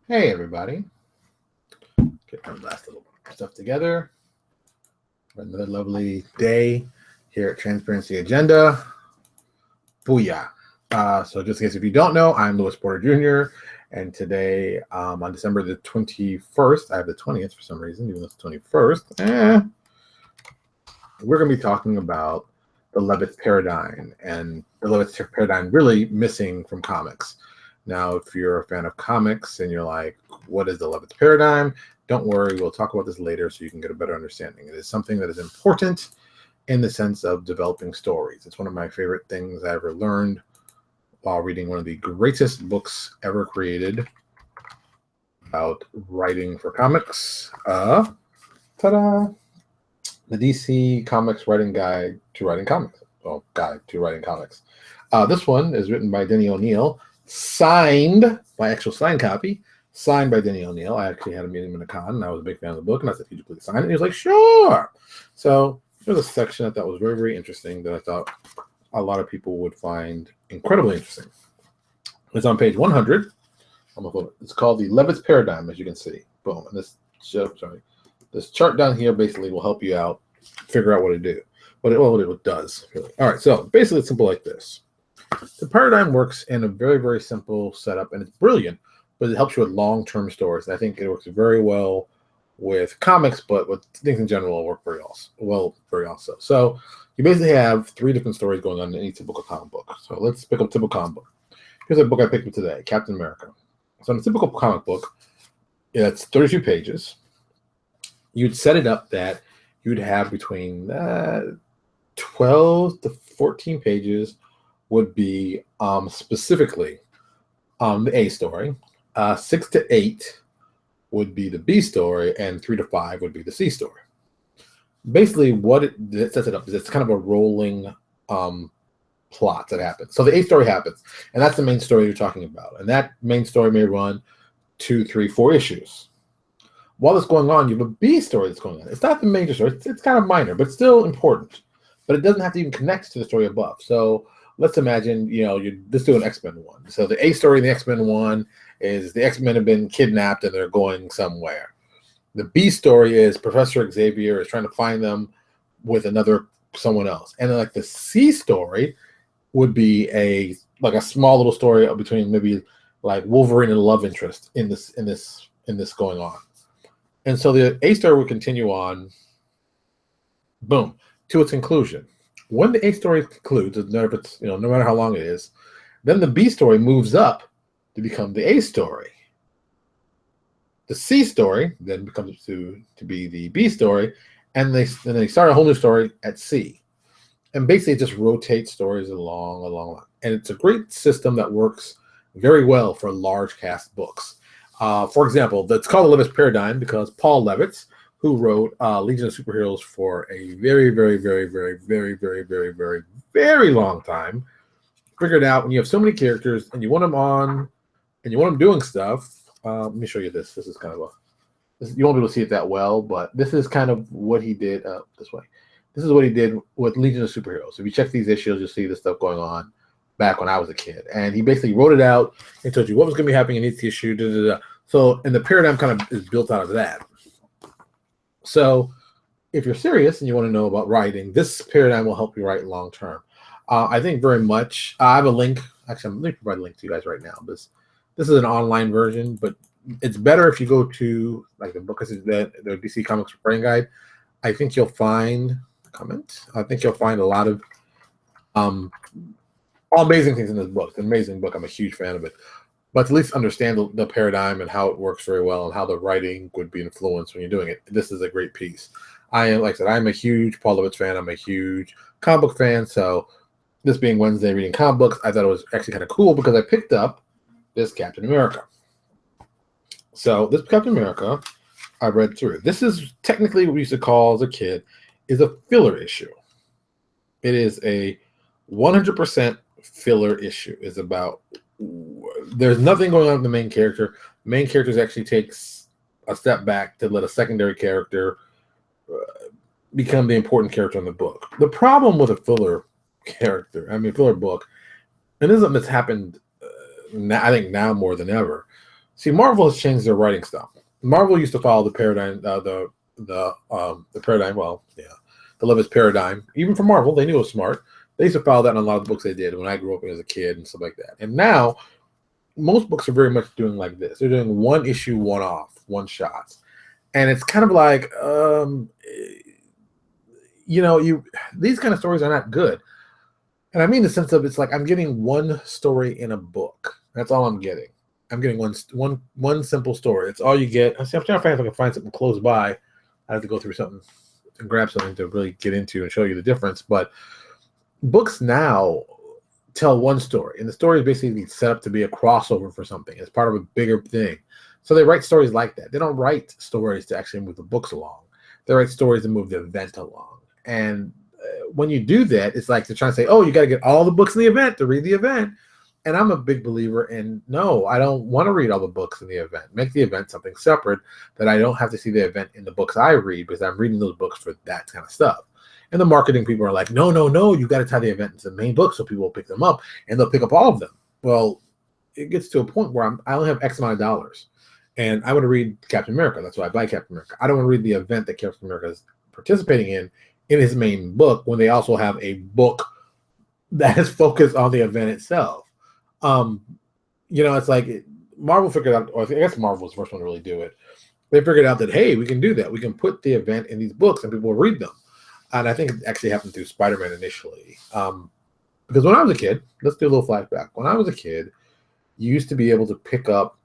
Hey everybody, get our last little stuff together. Another lovely day here at Transparency Agenda. Booyah. So just in case if you don't know, I'm Louis Porter Jr. And today on December the 21st, I have the 20th for some reason, even though it's the 21st. We're going to be talking about the Levitz Paradigm and the Levitz Paradigm really missing from comics. Now, if you're a fan of comics and you're like, what is the Levitz Paradigm? Don't worry, we'll talk about this later so you can get a better understanding. It is something that is important in the sense of developing stories. It's one of my favorite things I ever learned while reading one of the greatest books ever created about writing for comics. Ta-da! The DC Comics Writing Guide to Writing Comics. Well, Guide to Writing Comics. This one is written by Denny O'Neil, signed by actual signed copy, signed by Denny O'Neil. I actually had to meet him in a con, and I was a big fan of the book, and I said, could you please sign it? And he was like, sure. So there's a section that was very, very interesting that I thought a lot of people would find incredibly interesting. It's on page 100. It's called the Levitz Paradigm, as you can see. Boom. And this chart down here basically will help you out figure out what it does. Really. All right, so basically it's simple like this. The paradigm works in a very, very simple setup, and it's brilliant, but it helps you with long-term stories. And I think it works very well with comics, but with things in general will work very also. So you basically have three different stories going on in any typical comic book. So let's pick up a typical comic book. Here's a book I picked up today, Captain America. So in a typical comic book, it's 32 pages. You'd set it up that you'd have between 12 to 14 pages would be specifically the A story, 6 to 8 would be the B story, and 3 to 5 would be the C story. Basically, what it sets it up is it's kind of a rolling plot that happens. So the A story happens, and that's the main story you're talking about. And that main story may run 2, 3, 4 issues. While it's going on, you have a B story that's going on. It's not the major story. It's kind of minor, but still important. But it doesn't have to even connect to the story above. So let's imagine, let's do an X-Men one. So the A story in the X-Men one is the X-Men have been kidnapped and they're going somewhere. The B story is Professor Xavier is trying to find them with someone else. And then like the C story would be a small little story between maybe like Wolverine and a love interest in this going on. And so the A story will continue on, boom, to its conclusion. When the A story concludes, no matter how long it is, then the B story moves up to become the A story. The C story then becomes to be the B story, and they start a whole new story at C. And basically, it just rotates stories along. And it's a great system that works very well for large cast books. For example, it's called the Levitz Paradigm because Paul Levitz, who wrote Legion of Superheroes for a very, very, very, very, very, very, very, very, very long time, figured out when you have so many characters and you want them on and you want them doing stuff. Let me show you this. This is kind of you won't be able to see it that well, but this is kind of what he did this way. This is what he did with Legion of Superheroes. If you check these issues, you'll see this stuff going on back when I was a kid. And he basically wrote it out and told you what was going to be happening in each issue. So, and the paradigm kind of is built out of that. So if you're serious and you want to know about writing, this paradigm will help you write long term. I think very much. I have a link. Actually, let me provide a link to you guys right now. This is an online version, but it's better if you go to like the book, the DC Comics Writing Guide. I think you'll find a lot of all amazing things in this book. It's an amazing book. I'm a huge fan of it. But to at least understand the paradigm and how it works very well and how the writing would be influenced when you're doing it, this is a great piece. I'm a huge Paul Levitz fan. I'm a huge comic book fan. So this being Wednesday reading comic books, I thought it was actually kind of cool because I picked up this Captain America. So this Captain America, I read through. This is technically what we used to call as a kid is a filler issue. It is a 100% filler issue. It's about there's nothing going on with the main character. The main character actually takes a step back to let a secondary character become the important character in the book. The problem with a filler book, and this is something that's happened I think now more than ever, See, Marvel has changed their writing style. Marvel used to follow the paradigm, the paradigm. Well, yeah, the Levitz Paradigm. Even for Marvel, they knew it was smart. They used to follow that in a lot of the books they did when I grew up as a kid and stuff like that. And now, most books are very much doing like this. They're doing one issue, one off, one shots, and it's kind of like, these kind of stories are not good. And I mean the sense of, it's like I'm getting one story in a book. That's all I'm getting. I'm getting one simple story. It's all you get. I'm trying to find if I can find something close by. I have to go through something and grab something to really get into and show you the difference. But books now tell one story, and the story is basically set up to be a crossover for something. It's part of a bigger thing. So they write stories like that. They don't write stories to actually move the books along. They write stories to move the event along. And when you do that, it's like they're trying to say, oh, you got to get all the books in the event to read the event. And I'm a big believer in, no, I don't want to read all the books in the event. Make the event something separate, that I don't have to see the event in the books I read, because I'm reading those books for that kind of stuff. And the marketing people are like, no, you got to tie the event into the main book so people will pick them up, and they'll pick up all of them. Well, it gets to a point where I only have X amount of dollars, and I want to read Captain America. That's why I buy Captain America. I don't want to read the event that Captain America is participating in his main book, when they also have a book that is focused on the event itself. It's like Marvel figured out, or I guess Marvel was the first one to really do it. They figured out that, hey, we can do that. We can put the event in these books and people will read them. And I think it actually happened through Spider-Man initially. Because when I was a kid, let's do a little flashback. When I was a kid, you used to be able to pick up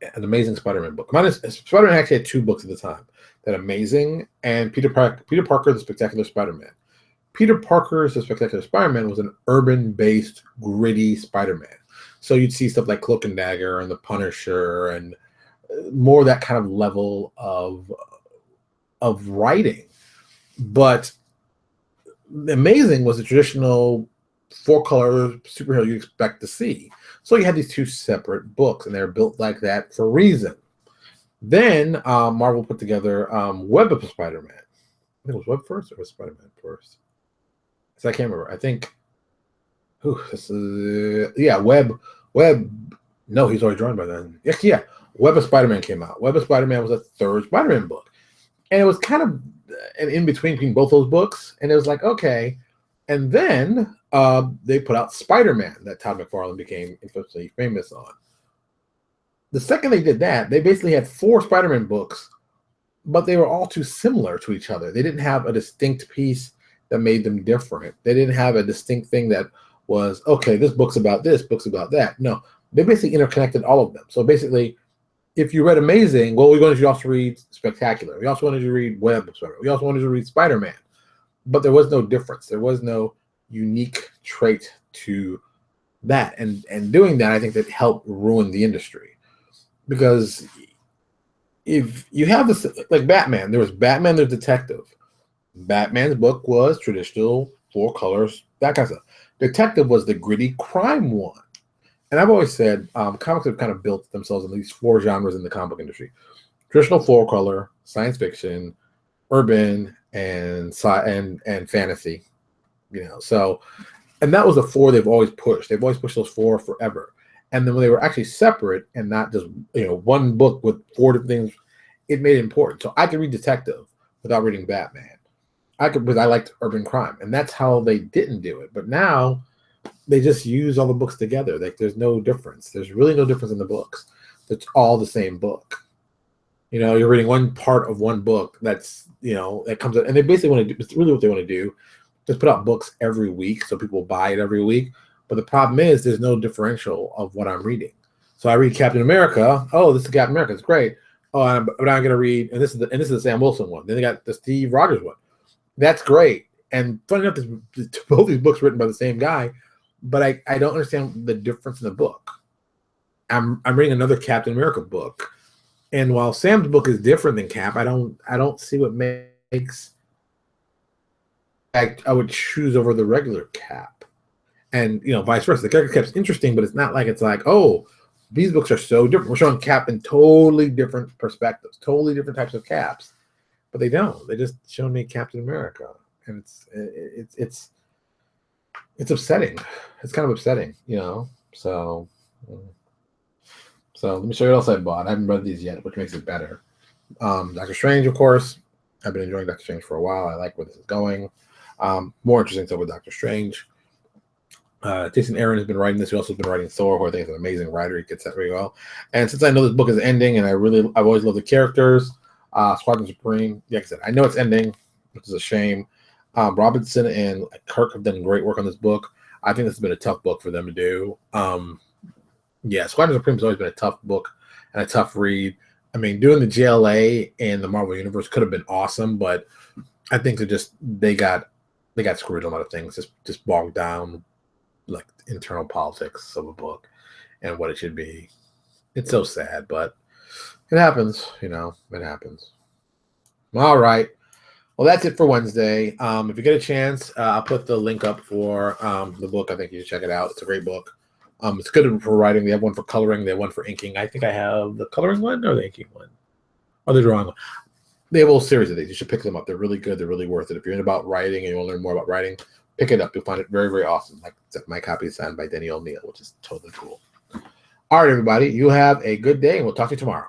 an Amazing Spider-Man book. Spider-Man actually had two books at the time. That Amazing and Peter Parker, The Spectacular Spider-Man. Peter Parker's The Spectacular Spider-Man was an urban-based, gritty Spider-Man. So you'd see stuff like Cloak and Dagger and the Punisher and more that kind of level of writing. But Amazing was a traditional four-color superhero you expect to see. So you had these two separate books, and they were built like that for a reason. Then Marvel put together Web of Spider-Man. I think it was Web first, or was Spider-Man first? So I can't remember. I think, Web. No, he's already drawn by then. Yeah. Web of Spider-Man came out. Web of Spider-Man was a third Spider-Man book. And it was kind of an in-between both those books. And it was like, okay. And then they put out Spider-Man, that Todd McFarlane became infamously famous on. The second they did that, they basically had four Spider-Man books, but they were all too similar to each other. They didn't have a distinct piece that made them different. They didn't have a distinct thing that was, okay, this book's about this, book's about that. No, they basically interconnected all of them. So basically, if you read Amazing, well, we wanted you to also read Spectacular. We also wanted you to read Web of Spider-Man. We also wanted you to read Spider-Man. But there was no difference. There was no unique trait to that. And doing that, I think that helped ruin the industry. Because if you have this, like Batman, there was Batman, there's Detective. Batman's book was traditional, four colors, that kind of stuff. Detective was the gritty crime one. And I've always said comics have kind of built themselves in these four genres in the comic book industry: traditional four color, science fiction, urban, and fantasy. So, and that was the four they've always pushed. They've always pushed those four forever. And then when they were actually separate and not just one book with four different things, it made it important. So I could read Detective without reading Batman. Because I liked urban crime, and that's how they didn't do it. But now they just use all the books together. Like, there's no difference. There's really no difference in the books. It's all the same book. You're reading one part of one book that's, that comes out, and they basically want to do, it's really what they want to do, just put out books every week so people buy it every week. But the problem is there's no differential of what I'm reading. So I read Captain America. Oh, this is Captain America. It's great. Oh, but I'm going to read, and this is the Sam Wilson one. Then they got the Steve Rogers one. That's great. And funny enough, both these books written by the same guy, but I don't understand the difference in the book. I'm reading another Captain America book, and while Sam's book is different than Cap, I don't see what makes I would choose over the regular Cap, and vice versa. The character Cap's interesting, but it's not like oh, these books are so different. We're showing Cap in totally different perspectives, totally different types of Caps. But they don't. They just show me Captain America, and it's upsetting. It's kind of upsetting, So So let me show you what else I bought. I haven't read these yet, which makes it better. Doctor Strange, of course. I've been enjoying Doctor Strange for a while. I like where this is going. More interesting stuff with Doctor Strange. Jason Aaron has been writing this. He also has been writing Thor, who I think is an amazing writer. He gets that very well. And since I know this book is ending, and I've always loved the characters, Squadron Supreme. Like I said, I know it's ending, which is a shame. Robinson and Kirk have done great work on this book. I think this has been a tough book for them to do. Yeah, Squadron Supreme has always been a tough book and a tough read. I mean, doing the JLA in the Marvel Universe could have been awesome, but I think they got screwed on a lot of things, just bogged down, like internal politics of a book and what it should be. It's so sad, but it happens, it happens. All right. Well, that's it for Wednesday. If you get a chance, I'll put the link up for the book. I think you should check it out. It's a great book. It's good for writing. They have one for coloring. They have one for inking. I think I have the coloring one or the inking one or the drawing one. They have a whole series of these. You should pick them up. They're really good. They're really worth it. If you're in about writing and you want to learn more about writing, pick it up. You'll find it very, very awesome. Like my copy is signed by Denny O'Neil, which is totally cool. All right, everybody. You have a good day, and we'll talk to you tomorrow.